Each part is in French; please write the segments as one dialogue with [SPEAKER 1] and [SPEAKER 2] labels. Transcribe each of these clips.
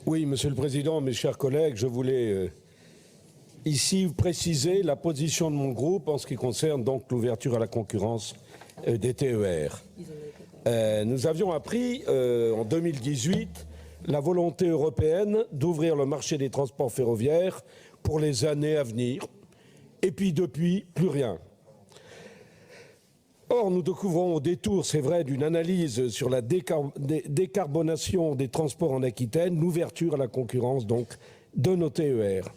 [SPEAKER 1] Oui, Monsieur le Président, mes chers collègues, je voulais ici préciser la position de mon groupe en ce qui concerne donc l'ouverture à la concurrence des TER. Nous avions appris en 2018 la volonté européenne d'ouvrir le marché des transports ferroviaires pour les années à venir. Et puis depuis, plus rien. Or, nous découvrons au détour, c'est vrai, d'une analyse sur la décarbonation des transports en Aquitaine, l'ouverture à la concurrence donc de nos TER.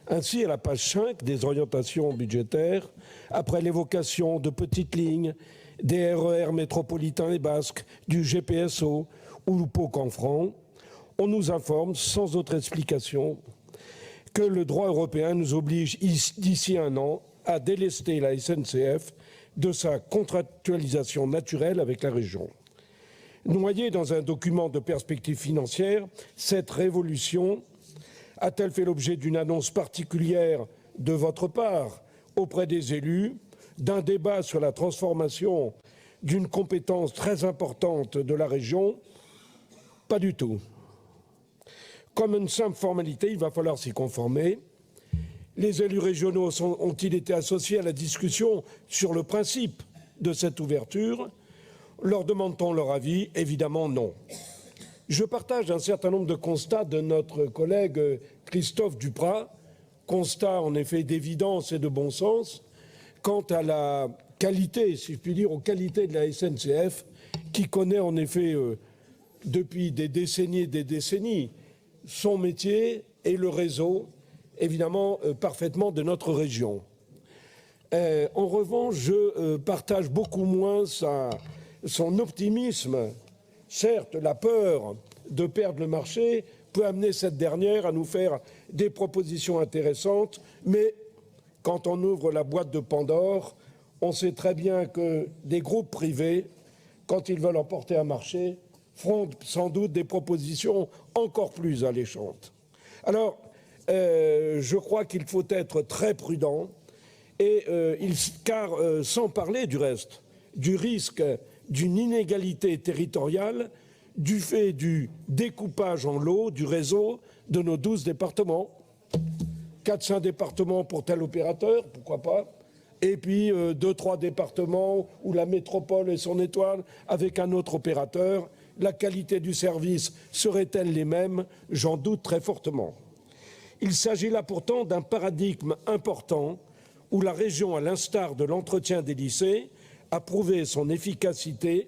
[SPEAKER 1] Ainsi, à la page 5 des orientations budgétaires, après l'évocation de petites lignes, des RER métropolitains et basques, du GPSO ou le Pau-Canfranc, on nous informe sans autre explication que le droit européen nous oblige d'ici un an à délester la SNCF de sa contractualisation naturelle avec la région. Noyée dans un document de perspective financière, cette révolution a-t-elle fait l'objet d'une annonce particulière de votre part auprès des élus, d'un débat sur la transformation d'une compétence très importante de la région? Pas du tout. Comme une simple formalité, il va falloir s'y conformer. Les élus régionaux ont-ils été associés à la discussion sur le principe de cette ouverture? Leur demande-t-on leur avis? Évidemment non. Je partage un certain nombre de constats de notre collègue Christophe Duprat, constats en effet d'évidence et de bon sens, quant à la qualité, si je puis dire, aux qualités de la SNCF, qui connaît en effet depuis des décennies et des décennies son métier et le réseau, évidemment, parfaitement de notre région. En revanche, je partage beaucoup moins son optimisme. Certes, la peur de perdre le marché peut amener cette dernière à nous faire des propositions intéressantes, mais quand on ouvre la boîte de Pandore, on sait très bien que des groupes privés, quand ils veulent emporter un marché, feront sans doute des propositions encore plus alléchantes. Alors, je crois qu'il faut être très prudent, car sans parler du reste, du risque d'une inégalité territoriale du fait du découpage en lots du réseau de nos 12 départements. 4-5 départements pour tel opérateur, pourquoi pas, et puis 2-3 départements où la métropole et son étoile avec un autre opérateur. La qualité du service serait-elle les mêmes? J'en doute très fortement. Il s'agit là pourtant d'un paradigme important où la région, à l'instar de l'entretien des lycées, a prouvé son efficacité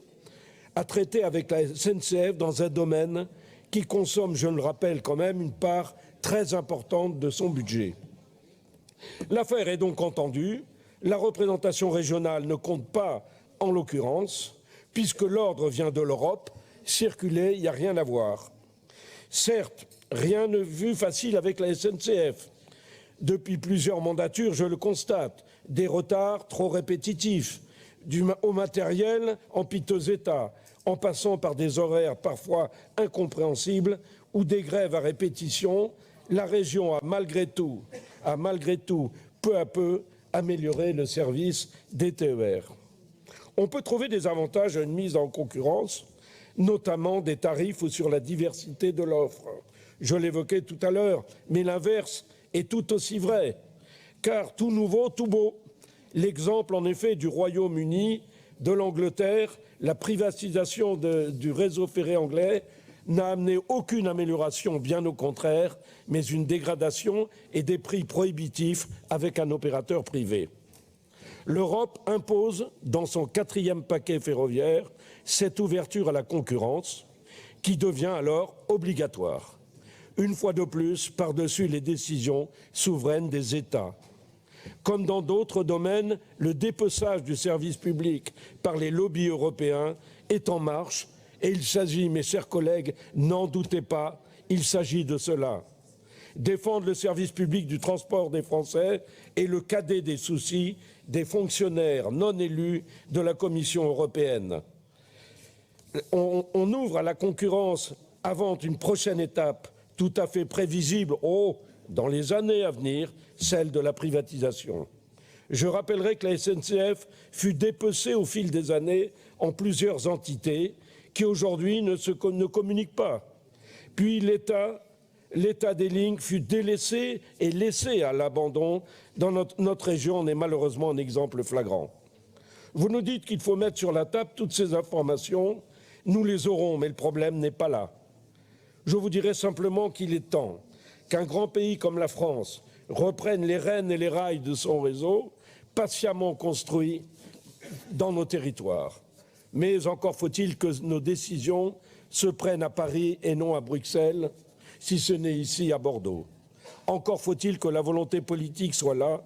[SPEAKER 1] à traiter avec la SNCF dans un domaine qui consomme, je le rappelle quand même, une part très importante de son budget. L'affaire est donc entendue. La représentation régionale ne compte pas en l'occurrence, puisque l'ordre vient de l'Europe. Circuler, il n'y a rien à voir. Certes, rien ne vu facile avec la SNCF. Depuis plusieurs mandatures, je le constate, des retards trop répétitifs, au matériel en piteux état, en passant par des horaires parfois incompréhensibles ou des grèves à répétition. La région a malgré tout, peu à peu, amélioré le service des TER. On peut trouver des avantages à une mise en concurrence, notamment des tarifs ou sur la diversité de l'offre. Je l'évoquais tout à l'heure, mais l'inverse est tout aussi vrai, car tout nouveau, tout beau. L'exemple en effet du Royaume-Uni, de l'Angleterre, la privatisation du réseau ferré anglais n'a amené aucune amélioration, bien au contraire, mais une dégradation et des prix prohibitifs avec un opérateur privé. L'Europe impose, dans son 4e paquet ferroviaire, cette ouverture à la concurrence qui devient alors obligatoire. Une fois de plus, par-dessus les décisions souveraines des États. Comme dans d'autres domaines, le dépeçage du service public par les lobbies européens est en marche et il s'agit, mes chers collègues, n'en doutez pas, il s'agit de cela. Défendre le service public du transport des Français est le cadet des soucis des fonctionnaires non élus de la Commission européenne. On ouvre à la concurrence avant une prochaine étape tout à fait prévisible, dans les années à venir, celle de la privatisation. Je rappellerai que la SNCF fut dépecée au fil des années en plusieurs entités qui aujourd'hui ne communiquent pas. Puis l'État l'état des lignes fut délaissé et laissé à l'abandon. Dans notre région, on est malheureusement un exemple flagrant. Vous nous dites qu'il faut mettre sur la table toutes ces informations. Nous les aurons, mais le problème n'est pas là. Je vous dirais simplement qu'il est temps qu'un grand pays comme la France reprenne les rênes et les rails de son réseau, patiemment construit dans nos territoires. Mais encore faut-il que nos décisions se prennent à Paris et non à Bruxelles, si ce n'est ici à Bordeaux. Encore faut-il que la volonté politique soit là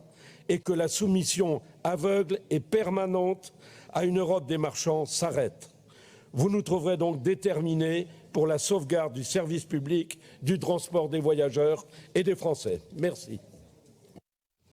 [SPEAKER 1] et que la soumission aveugle et permanente à une Europe des marchands s'arrête. Vous nous trouverez donc déterminés pour la sauvegarde du service public, du transport des voyageurs et des Français. Merci.